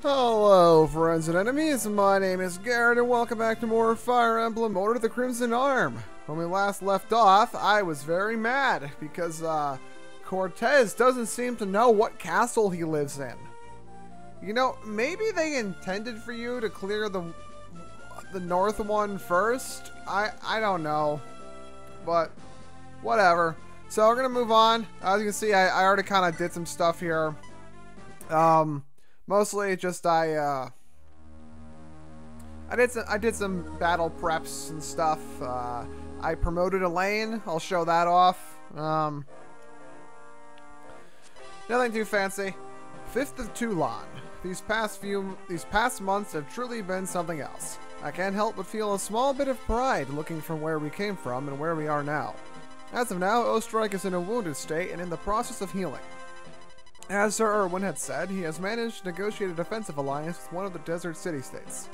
Hello, friends and enemies. My name is Garrett, and welcome back to more Fire Emblem Order of the Crimson Arm. When we last left off, I was very mad because Cortez doesn't seem to know what castle he lives in. You know, maybe they intended for you to clear the north one first. I don't know, but whatever. So we're gonna move on. As you can see, I already kind of did some stuff here. Mostly just I did some battle preps and stuff. I promoted a lane. I'll show that off. Nothing too fancy. 5th of Toulon. These past months have truly been something else. I can't help but feel a small bit of pride looking from where we came from and where we are now. As of now, Ostrike is in a wounded state and in the process of healing. As Sir Erwin had said, he has managed to negotiate a defensive alliance with one of the desert city-states.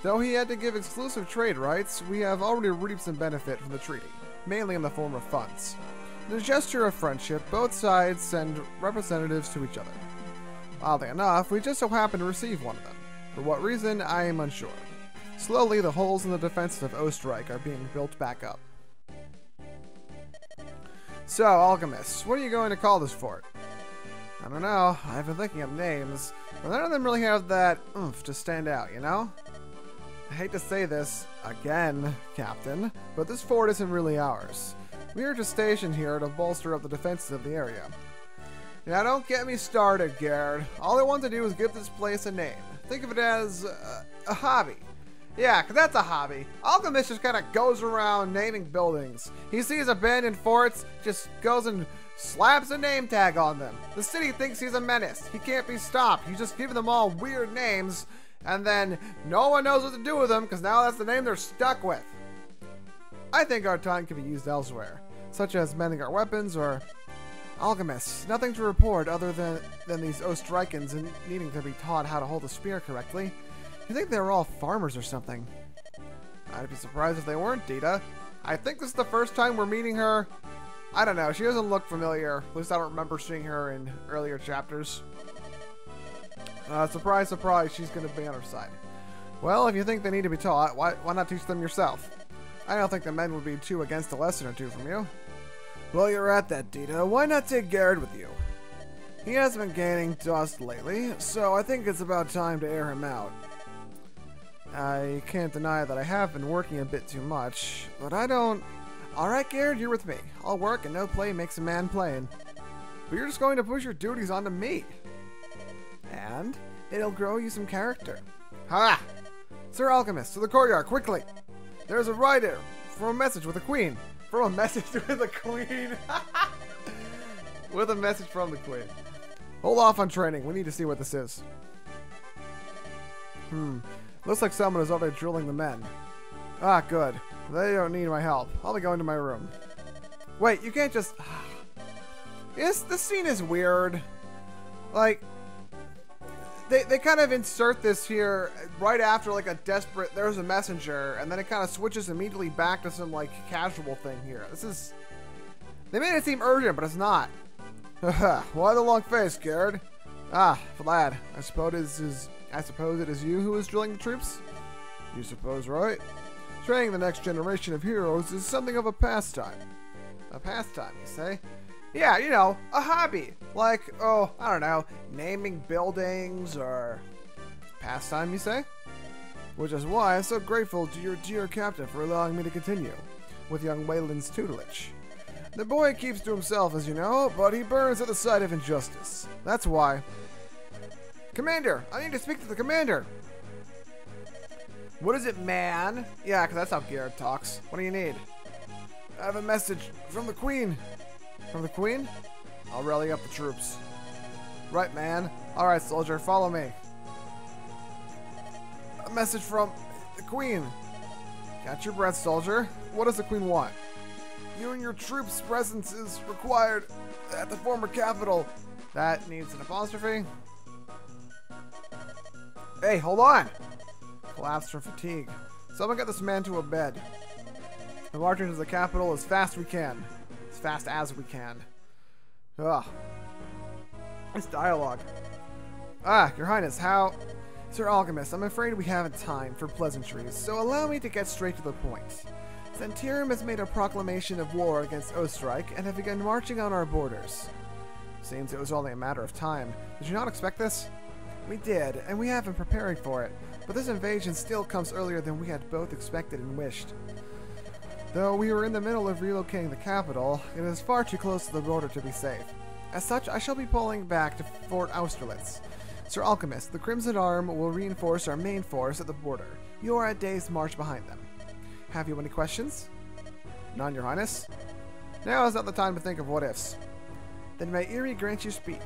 Though he had to give exclusive trade rights, we have already reaped some benefit from the treaty, mainly in the form of funds. In a gesture of friendship, both sides send representatives to each other. Oddly enough, we just so happen to receive one of them. For what reason, I am unsure. Slowly, the holes in the defenses of Ostrike are being built back up. So, Alchemists, what are you going to call this fort? I don't know, I've been thinking of names, but none of them really have that oomph to stand out, you know? I hate to say this again, Captain, but this fort isn't really ours. We are just stationed here to bolster up the defenses of the area. Now don't get me started, Garrett. All I want to do is give this place a name. Think of it as a hobby. Yeah, 'cause that's a hobby. Alchemist just kind of goes around naming buildings. He sees abandoned forts, just goes and slaps a name tag on them. The city thinks he's a menace. He can't be stopped. You just give them all weird names, and then no one knows what to do with them because now that's the name they're stuck with. I think our time can be used elsewhere, such as mending our weapons or alchemists. Nothing to report other than these Ostrikans and needing to be taught how to hold a spear correctly. You think they were all farmers or something? I'd be surprised if they weren't, Dita. I think this is the first time we're meeting her. I don't know, she doesn't look familiar. At least I don't remember seeing her in earlier chapters. Surprise, surprise, she's gonna be on her side. Well, if you think they need to be taught, why not teach them yourself? I don't think the men would be too against a lesson or two from you. Well, you're at that, Dita. Why not take Garrett with you? He hasn't been gaining dust lately, so I think it's about time to air him out. I can't deny that I have been working a bit too much, but I don't... Alright, Garrett, you're with me. I'll work and no play makes a man plain. But you're just going to push your duties onto me. And it'll grow you some character. Ha! Sir Alchemist, to the courtyard, quickly! There's a rider from a message with the queen. From a message with the queen. With a message from the queen. Hold off on training. We need to see what this is. Looks like someone is already drilling the men. Ah, good. They don't need my help. I'll be going to my room. Wait, you can't just... This scene is weird. Like, they kind of insert this here right after, like, a desperate... There's a messenger, and then it kind of switches immediately back to some, like, casual thing here. This is... They made it seem urgent, but it's not. Why the long face, Garrett? Ah, Vlad. I suppose it is you who is drilling the troops? You suppose, right? Training the next generation of heroes is something of a pastime. A pastime, you say? Yeah, you know, a hobby. Like, oh, I don't know, naming buildings or... Pastime, you say? Which is why I'm so grateful to your dear captain for allowing me to continue with young Wayland's tutelage. The boy keeps to himself, as you know, but he burns at the sight of injustice. That's why. Commander, I need to speak to the commander. What is it, man? Yeah, because that's how Garrett talks. What do you need? I have a message from the queen. From the queen? I'll rally up the troops. Right, man. Alright, soldier, follow me. A message from the queen. Catch your breath, soldier. What does the queen want? You and your troops' presence is required at the former capital. That needs an apostrophe. Hey, hold on! Collapsed from fatigue. Someone get this man to a bed. We're marching to the capital as fast as we can. As fast as we can. Ugh. This dialogue. Ah, Your Highness, how... Sir Alchemist, I'm afraid we haven't time for pleasantries, so allow me to get straight to the point. Zentirum has made a proclamation of war against Österreich and have begun marching on our borders. Seems it was only a matter of time. Did you not expect this? We did, and we have been preparing for it, but this invasion still comes earlier than we had both expected and wished. Though we were in the middle of relocating the capital, it is far too close to the border to be safe. As such, I shall be pulling back to Fort Austerlitz. Sir Alchemist, the Crimson Arm will reinforce our main force at the border. You are a day's march behind them. Have you any questions? None, Your Highness. Now is not the time to think of what-ifs. Then may Erie grant you speed.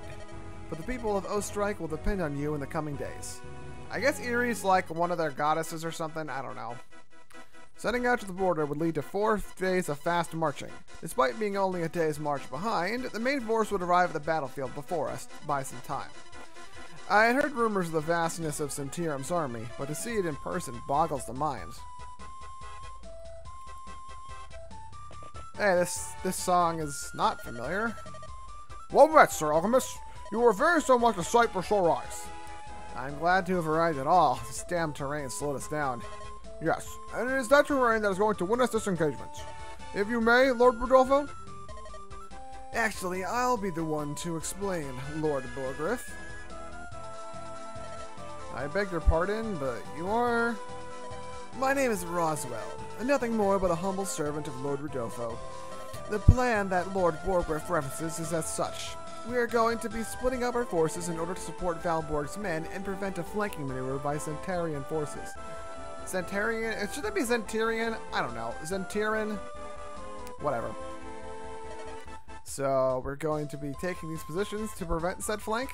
But the people of Österreich will depend on you in the coming days. I guess Erie's like one of their goddesses or something, I don't know. Setting out to the border would lead to 4 days of fast marching. Despite being only a day's march behind, the main force would arrive at the battlefield before us by some time. I had heard rumors of the vastness of Sentirum's army, but to see it in person boggles the mind. Hey, this song is not familiar. Well met, Sir Alchemist. You are very so much a sight for sore eyes. I'm glad to have arrived at all. This damn terrain slowed us down. Yes, and it is that terrain that is going to win us this engagement. If you may, Lord Rodolfo? Actually, I'll be the one to explain, Lord Borgriff. I beg your pardon, but you are... My name is Roswell, and nothing more but a humble servant of Lord Rodolfo. The plan that Lord Borgriff references is as such. We are going to be splitting up our forces in order to support Valborg's men and prevent a flanking maneuver by Zentarian forces. Zentarian? Should it be Zentarian? I don't know. Zentiran? Whatever. So, we're going to be taking these positions to prevent said flank?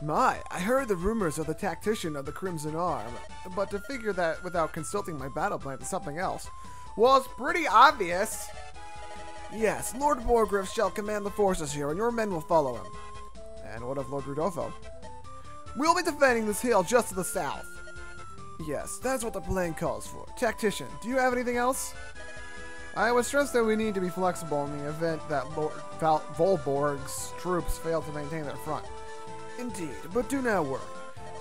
My, I heard the rumors of the tactician of the Crimson Arm, but to figure that without consulting my battle plan to something else was pretty obvious. Yes, Lord Borgriff shall command the forces here, and your men will follow him. And what of Lord Rodolfo? We'll be defending this hill just to the south. Yes, that's what the plan calls for. Tactician, do you have anything else? I would stress that we need to be flexible in the event that Lord Volborg's troops fail to maintain their front. Indeed, but do not worry.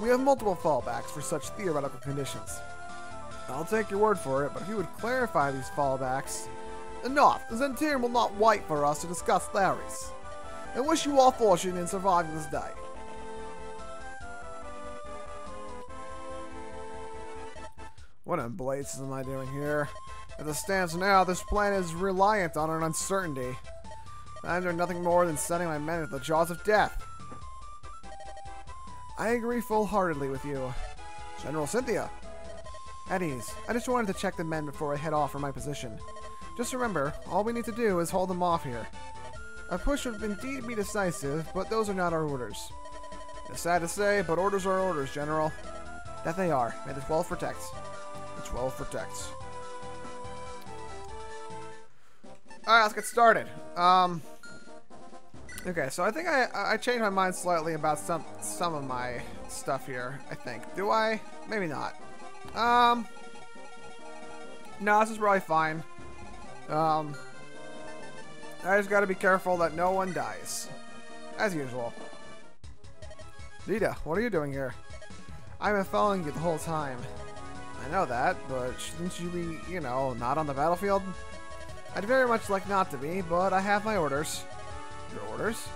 We have multiple fallbacks for such theoretical conditions. I'll take your word for it, but if you would clarify these fallbacks... Enough! The Zentirum will not wait for us to discuss theories. I wish you all fortune in surviving this day. What in blazes am I doing here? As it stands now, this plan is reliant on an uncertainty. I'm doing nothing more than setting my men at the jaws of death. I agree full-heartedly with you. General Cynthia. At ease. I just wanted to check the men before I head off from my position. Just remember, all we need to do is hold them off here. A push would indeed be decisive, but those are not our orders. It's sad to say, but orders are orders, General. That they are. May the 12 protect. The 12 protects. Alright, let's get started. Okay, so I think I changed my mind slightly about some of my stuff here, I think. Do I? Maybe not. No, this is probably fine. I just gotta be careful that no one dies. As usual. Lita, what are you doing here? I've been following you the whole time. I know that, but shouldn't you be, you know, not on the battlefield? I'd very much like not to be, but I have my orders. Your orders?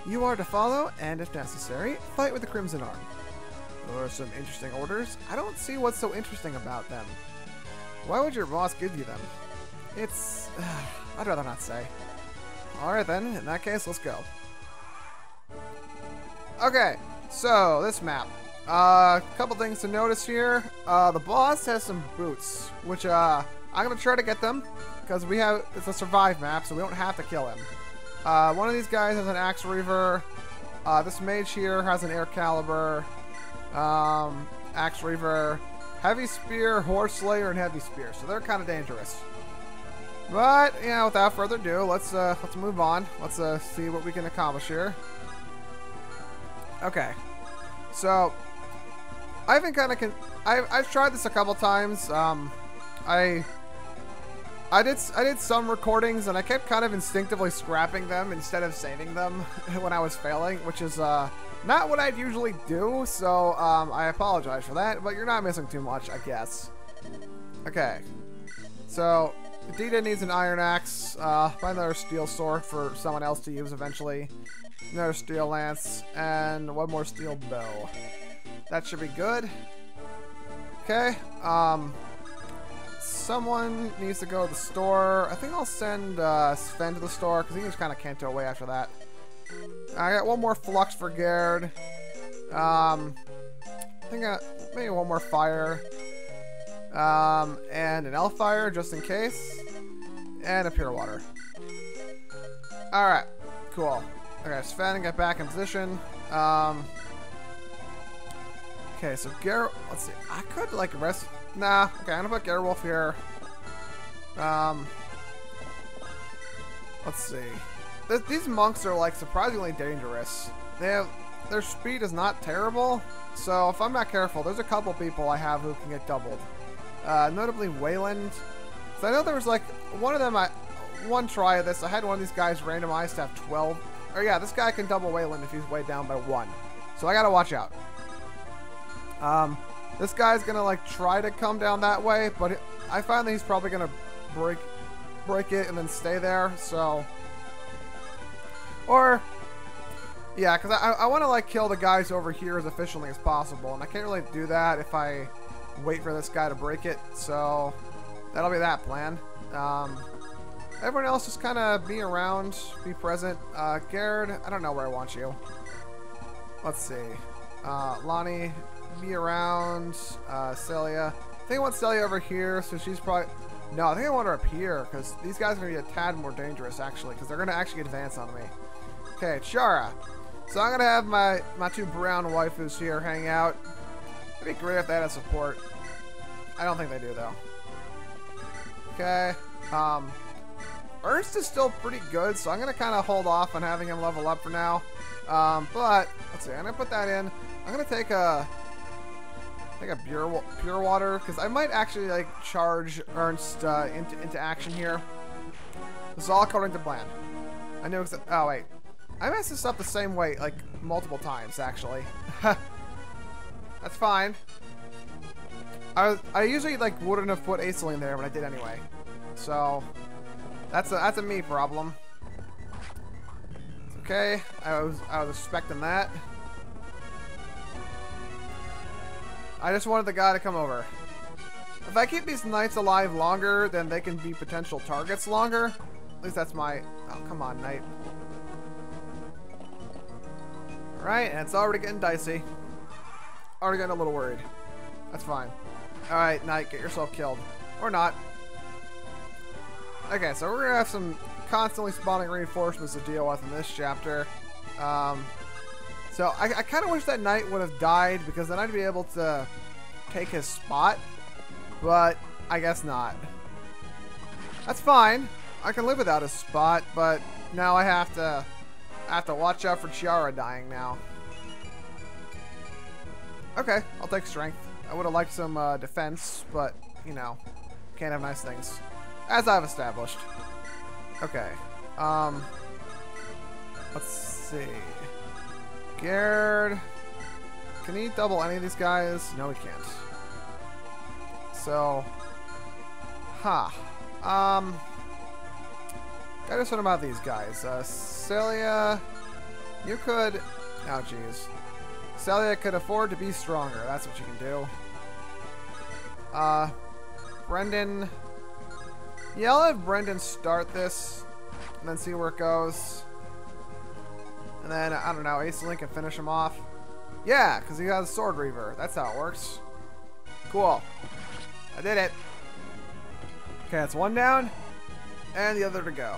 You are to follow, and if necessary, fight with the Crimson Arm. Those are some interesting orders. I don't see what's so interesting about them. Why would your boss give you them? It's... I'd rather not say. Alright then, in that case, let's go. Okay, so this map. Couple things to notice here. The boss has some boots, which I'm gonna try to get them, because it's a survive map, so we don't have to kill him. One of these guys has an Axe Reaver. This mage here has an Air Caliber, Axe Reaver, Heavy Spear, Horse Slayer, and Heavy Spear, so they're kind of dangerous. But, you know, without further ado, let's move on. Let's see what we can accomplish here. Okay, so I've been kind of I've tried this a couple times. I did some recordings, and I kept kind of instinctively scrapping them instead of saving them when I was failing, which is not what I'd usually do, so I apologize for that, but you're not missing too much, I guess. Okay. So, Adita needs an iron axe, find another steel sword for someone else to use eventually, another steel lance, and one more steel bow. That should be good. Okay, someone needs to go to the store. I think I'll send Sven to the store, because he just kind of can't go away after that. I got one more flux for Gerd. I think maybe one more fire. And an elf fire, just in case. And a pure water. Alright, cool. Okay, Sven, get back in position. Okay, so let's see. I could, like, rest... Nah, okay, I'm gonna put Gerewolf here. Let's see. These monks are, like, surprisingly dangerous. Their speed is not terrible, so if I'm not careful, there's a couple people I have who can get doubled. Notably Wayland. So I know there was, like, one of them, one try of this, I had one of these guys randomized to have 12. Or yeah, this guy can double Wayland if he's way down by 1. So I gotta watch out. This guy's gonna, like, try to come down that way, but I find that he's probably gonna break it and then stay there, so... Or... Yeah, because I want to, like, kill the guys over here as efficiently as possible, and I can't really do that if I wait for this guy to break it, so... That'll be that plan. Everyone else just kind of be around, be present. Gerd, I don't know where I want you. Let's see. Lonnie... Be around, Celia. I think I want Celia over here, so she's probably... No, I think I want her up here, because these guys are going to be a tad more dangerous, actually, because they're going to actually advance on me. Okay, Chara. So I'm going to have my two brown waifus here hang out. It'd be great if they had a support. I don't think they do, though. Okay. Ernst is still pretty good, so I'm going to kind of hold off on having him level up for now. But, let's see, I'm going to put that in. I'm going to take a pure water, because I might actually, like, charge Ernst into action here. This is all according to plan. I know exactly. Oh wait, I messed this up the same way, like, multiple times actually. That's fine. I usually, like, wouldn't have put Aceline there, but I did anyway. So that's a me problem. It's okay. I was expecting that. I just wanted the guy to come over. If I keep these knights alive longer, then they can be potential targets longer. At least that's my... Oh, come on, knight. Alright, and it's already getting dicey. Already getting a little worried. That's fine. Alright, knight, get yourself killed. Or not. Okay, so we're going to have some constantly spawning reinforcements to deal with in this chapter. So I kind of wish that knight would have died, because then I'd be able to take his spot, but I guess not. That's fine. I can live without his spot, but now I have to watch out for Chiara dying now. Okay, I'll take strength. I would have liked some defense, but you know, can't have nice things, as I've established. Okay. Let's see. Gerd. Can he double any of these guys? No, he can't. So, gotta do something about these guys. Celia, you could... Oh, jeez. Celia could afford to be stronger. That's what you can do. Brendan... Yeah, I'll have Brendan start this, and then see where it goes. And then, I don't know, Aceline can finish him off. Yeah, because he has a Sword Reaver. That's how it works. Cool. I did it. Okay, that's one down. And the other to go.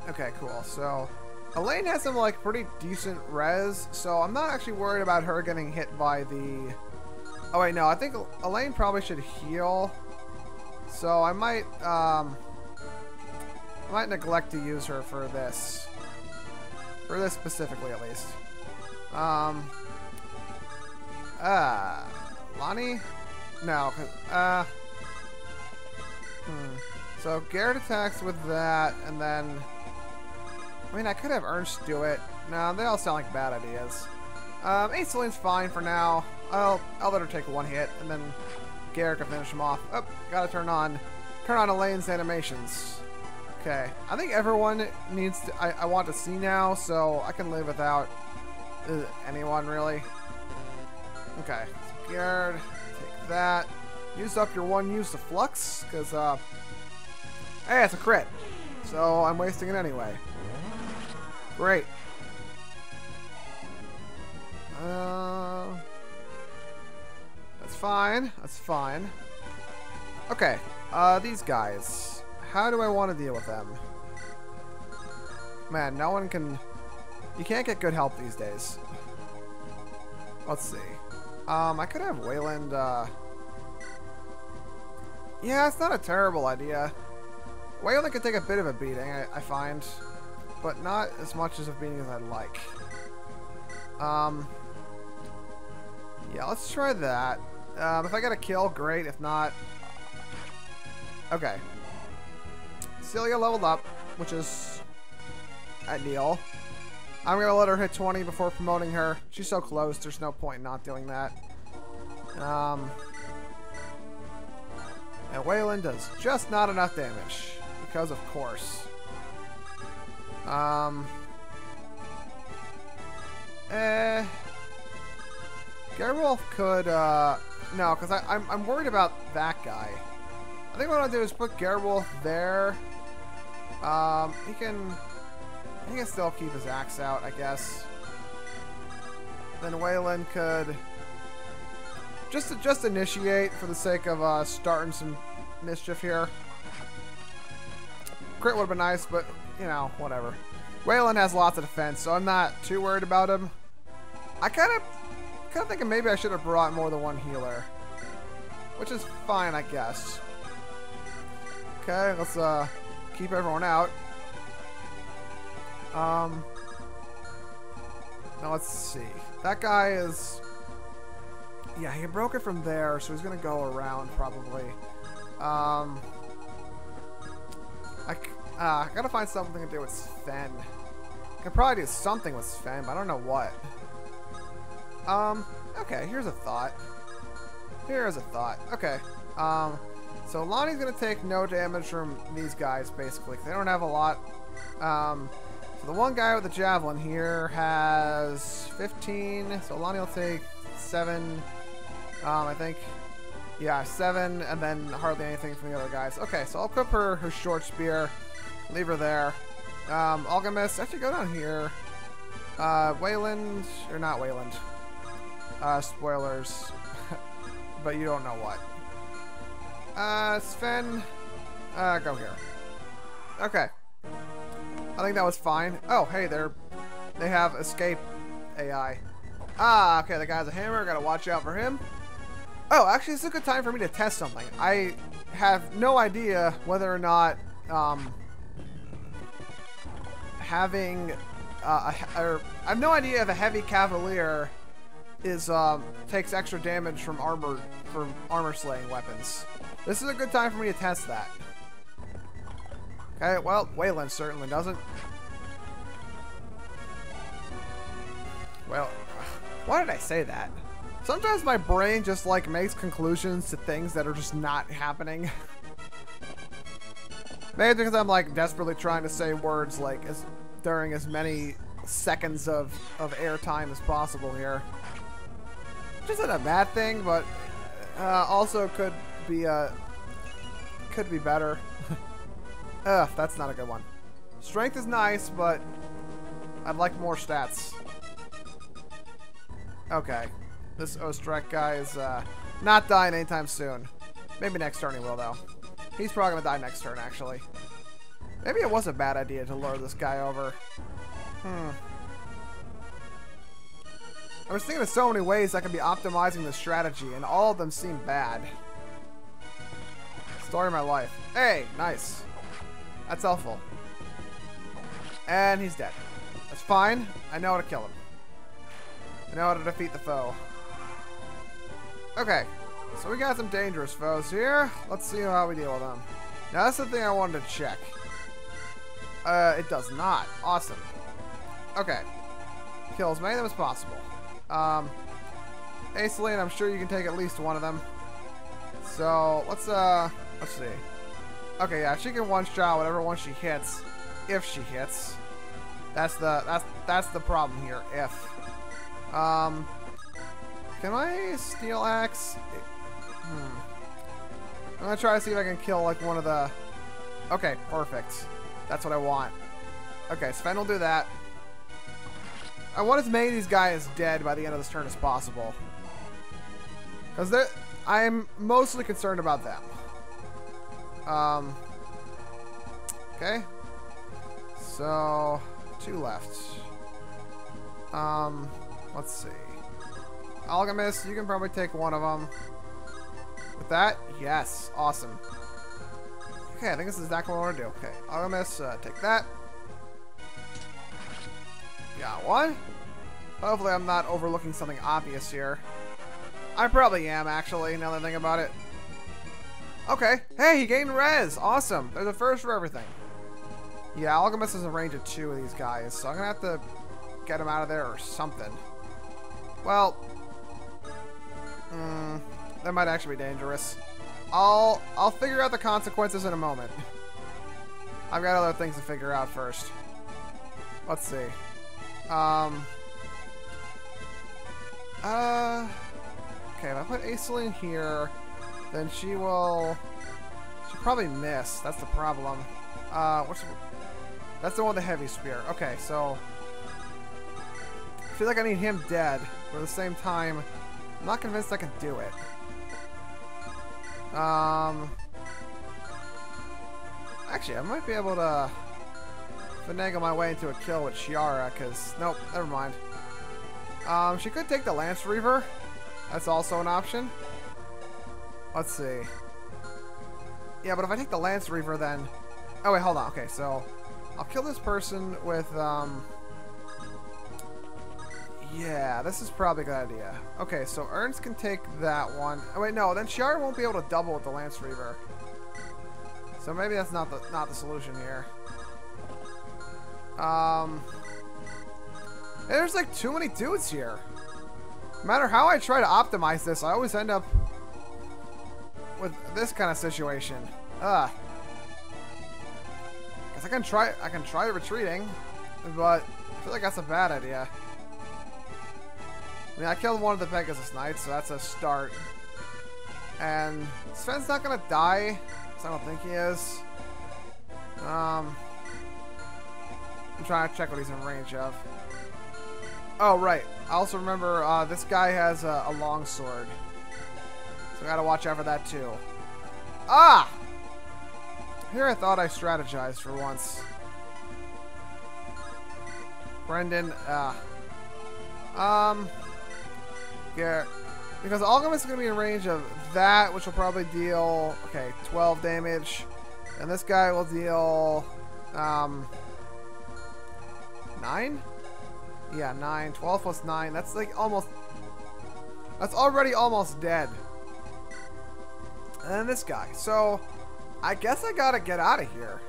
Okay, cool. So, Elaine has some, like, pretty decent res. So, I'm not actually worried about her getting hit by the... Oh, wait, no. I think Elaine probably should heal. So, I might neglect to use her for this. For this specifically, at least. Lonnie? No, So Garrett attacks with that, and then... I mean, I could have Ernst do it. No, they all sound like bad ideas. Aiseline's fine for now. I'll let her take one hit, and then Garrett can finish him off. Oh, gotta turn on Elaine's animations. Okay, I think everyone needs to... I want to see now, so I can live without anyone, really. Okay, so Garrett, take that. Use up your one use of Flux, because, hey, it's a crit. So I'm wasting it anyway. Great. That's fine. That's fine. Okay, these guys. How do I want to deal with them? Man, no one can... You can't get good help these days. Let's see. I could have Wayland, Yeah, it's not a terrible idea. Wayland could take a bit of a beating, I find. But not as much as a beating as I'd like. Yeah, let's try that. If I get a kill, great. If not... Okay. Celia leveled up, which is ideal. I'm going to let her hit 20 before promoting her. She's so close, there's no point in not doing that. And Wayland does just not enough damage. Because of course. Gerwolf could, no, because I'm worried about that guy. I think what I'll do is put Gerwolf there. He can still keep his axe out, I guess. Then Wayland could just initiate for the sake of starting some mischief here. Crit would have been nice, but you know, whatever. Wayland has lots of defense, so I'm not too worried about him. I kind of thinking maybe I should have brought more than one healer, which is fine, I guess. Okay, let's keep everyone out. Now let's see. That guy is... Yeah, he broke it from there, so he's gonna go around probably. I gotta find something to do with Sven. I could probably do something with Sven, but I don't know what. Okay, here's a thought. Here's a thought. Okay. So Lonnie's gonna take no damage from these guys, basically. They don't have a lot. So the one guy with the javelin here has 15. So Lonnie will take 7. I think. Yeah, 7, and then hardly anything from the other guys. Okay, so I'll equip her short spear. Leave her there. Alchemist, actually go down here. Wayland, or not Wayland. Spoilers. But you don't know what. Sven, go here. Okay. I think that was fine. Oh, hey, they have escape AI. Ah, okay, the guy has a hammer. Gotta watch out for him. Oh, actually, this is a good time for me to test something. I have no idea whether or not having I have no idea if a heavy cavalier is takes extra damage from armor slaying weapons. This is a good time for me to test that. Okay, well, Wayland certainly doesn't. Well, why did I say that? Sometimes my brain just like makes conclusions to things that are just not happening. Maybe because I'm like desperately trying to say words like during as many seconds of airtime as possible here. Which isn't a bad thing, but also could be better. Ugh, that's not a good one. Strength is nice, but I'd like more stats. Okay. This Ostrek guy is not dying anytime soon. Maybe next turn he will, though. He's probably going to die next turn, actually. Maybe it was a bad idea to lure this guy over. I was thinking of so many ways I could be optimizing this strategy, and all of them seem bad. Story of my life. Hey, nice. That's helpful. And he's dead. That's fine. I know how to kill him. I know how to defeat the foe. Okay. So we got some dangerous foes here. Let's see how we deal with them. Now that's the thing I wanted to check. It does not. Awesome. Okay. Kill as many of them as possible. Aceline, I'm sure you can take at least one of them. So let's see. Okay, yeah, she can one-shot whatever one she hits, if she hits. That's the problem here. If. Can I steel axe? I'm gonna try to see if I can kill like one of the. Okay, perfect. That's what I want. Okay, Sven will do that. I want as many of these guys dead by the end of this turn as possible. Because I am mostly concerned about them. Okay. So, 2 left. Let's see. Alchemist, you can probably take one of them. With that, yes. Awesome. Okay, I think this is exactly what I want to do. Okay, Alchemist, take that. Got one. Hopefully I'm not overlooking something obvious here. I probably am, actually, now that I think about it. Okay. Hey, he gained res. Awesome. There's a first for everything. Yeah, Alchemist is a range of 2 of these guys, so I'm going to have to get him out of there or something. Well, that might actually be dangerous. I'll figure out the consequences in a moment. I've got other things to figure out first. Let's see. Okay, if I put Aceline here, then she'll probably miss. That's the problem. That's the one with the heavy spear. Okay, so I feel like I need him dead, but at the same time, I'm not convinced I can do it. Actually, I might be able to finagle my way into a kill with Chiara, because nope, never mind. She could take the Lance Reaver. That's also an option. Let's see. Yeah, but if I take the Lance Reaver, then... Oh, wait, hold on. Okay, so I'll kill this person with, yeah, this is probably a good idea. Okay, so Ernst can take that one. Oh, wait, no, then Chiara won't be able to double with the Lance Reaver. So maybe that's not the solution here. There's like too many dudes here. No matter how I try to optimize this, I always end up with this kind of situation. Guess I can try retreating, but I feel like that's a bad idea. I mean, I killed one of the Pegasus Knights, so that's a start. And Sven's not gonna die, so I don't think he is. I'm trying to check what he's in range of. Oh, right. I also remember this guy has a long sword. So I gotta watch out for that too. Ah! Here I thought I strategized for once. Brendan, yeah. Because Alchemist is gonna be in range of that, which will probably deal, okay, 12 damage. And this guy will deal, 9? Yeah, 9. 12 plus 9. That's like almost... That's already almost dead. And then this guy. So, I guess I gotta get out of here.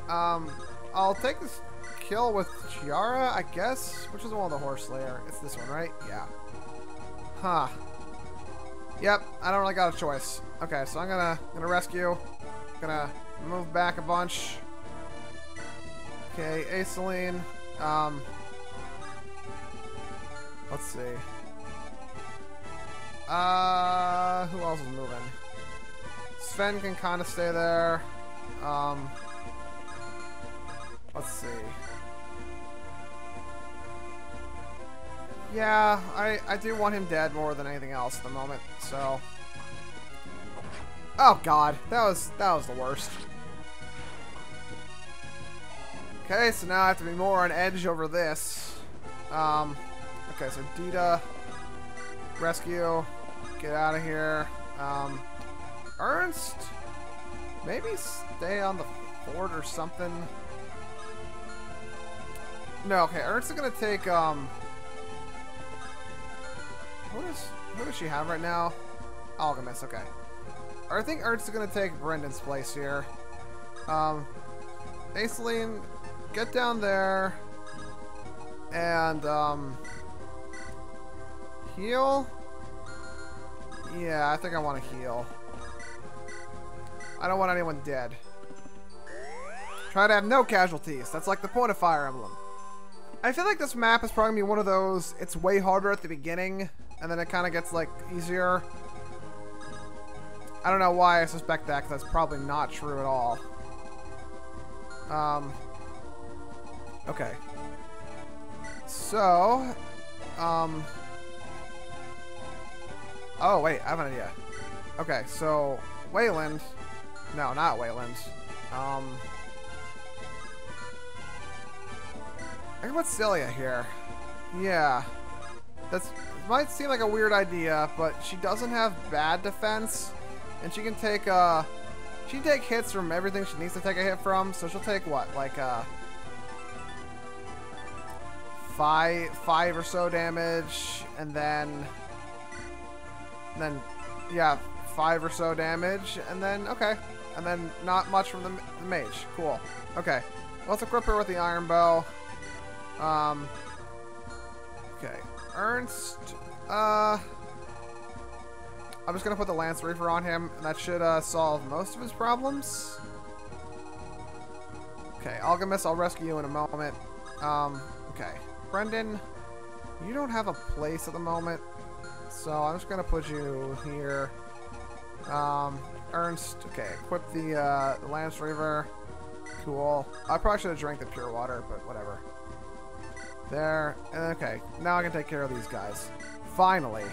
I'll take this kill with Chiara, I guess. Which is the one with the Horse Slayer? It's this one, right? Yeah. Huh. Yep, I don't really got a choice. Okay, so I'm gonna rescue. Gonna move back a bunch. Okay, Aceline. Let's see. Who else is moving? Sven can kind of stay there. Let's see. Yeah, I do want him dead more than anything else at the moment, so. Oh god, that was the worst. Okay, so now I have to be more on edge over this. Okay, so Dita, rescue, get out of here. Ernst, maybe stay on the fort or something. No, okay, Ernst is gonna take, who does she have right now? Alchemist, okay. I think Ernst is gonna take Brendan's place here. Aislinn, get down there and heal. Yeah, I think I want to heal. I don't want anyone dead. Try to have no casualties. That's like the point of Fire Emblem. I feel like this map is probably gonna be one of those, it's way harder at the beginning, and then it kind of gets, like, easier. I don't know why I suspect that, because that's probably not true at all. Okay. So, oh, wait, I have an idea. Okay, so, Wayland. No, not Wayland. I can put Celia here. Yeah. That's might seem like a weird idea, but she doesn't have bad defense. And she can take hits from everything she needs to take a hit from, so she'll take what? Like five or so damage, and then yeah, 5 or so damage, and then okay. And then not much from the mage. Cool. Okay. Let's equip her with the iron bow. Okay. Ernst. I'm just gonna put the Lance Reaver on him, and that should solve most of his problems. Okay, Alchemist, I'll rescue you in a moment. Okay. Brendan, you don't have a place at the moment, so I'm just gonna put you here. Ernst, okay, equip the Lance Reaver. Cool. I probably should have drank the pure water, but whatever. There. Okay, now I can take care of these guys. Finally.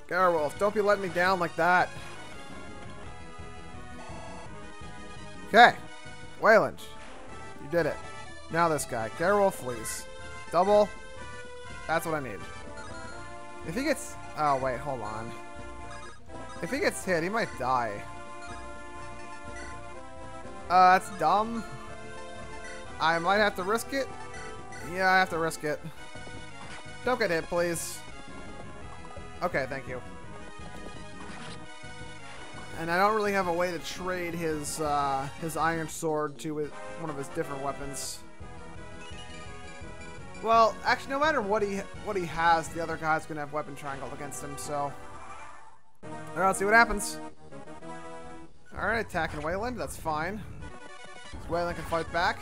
Garwolf, don't be letting me down like that. Okay. Wayland, you did it. Now this guy. Garwolf flees. Double. That's what I need. If he gets... Oh, wait, hold on. If he gets hit, he might die. That's dumb. I might have to risk it. Yeah, I have to risk it. Don't get hit, please. Okay, thank you. And I don't really have a way to trade his iron sword to one of his different weapons. Well, actually, no matter what he has, the other guy's gonna have weapon triangle against him. So, all right, let's see what happens. All right, attacking Wayland. That's fine. Wayland can fight back.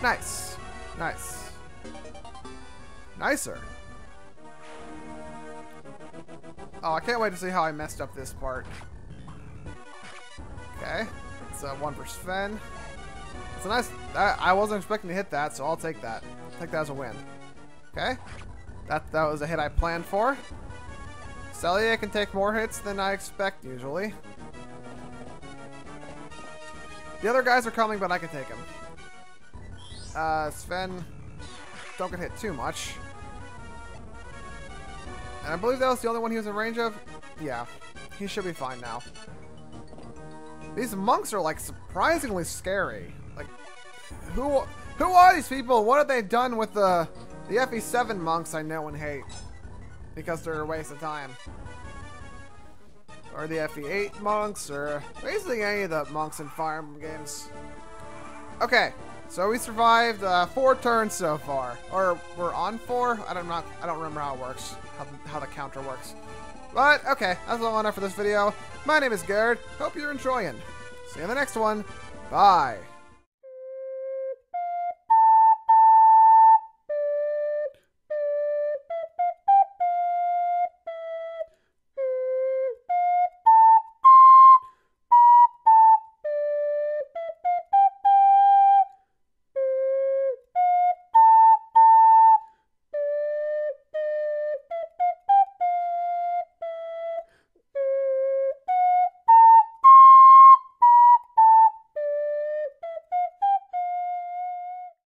Nice, nice, nicer. Oh, I can't wait to see how I messed up this part. Okay, it's a 1 for Sven. It's a nice. I wasn't expecting to hit that, so I'll take that. Take that as a win. Okay, that was a hit I planned for. Celia can take more hits than I expect usually. The other guys are coming, but I can take them. Sven, don't get hit too much. And I believe that was the only one he was in range of. Yeah, he should be fine now. These monks are like surprisingly scary. Like, who are these people? What have they done with the FE7 monks I know and hate? Because they're a waste of time. Or the FE8 monks, or basically any of the monks in Fire Emblem games. Okay, so we survived 4 turns so far. Or we're on 4? I don't remember how it works, how the counter works. But, okay, that's all enough for this video. My name is Garrett. Hope you're enjoying. See you in the next one. Bye.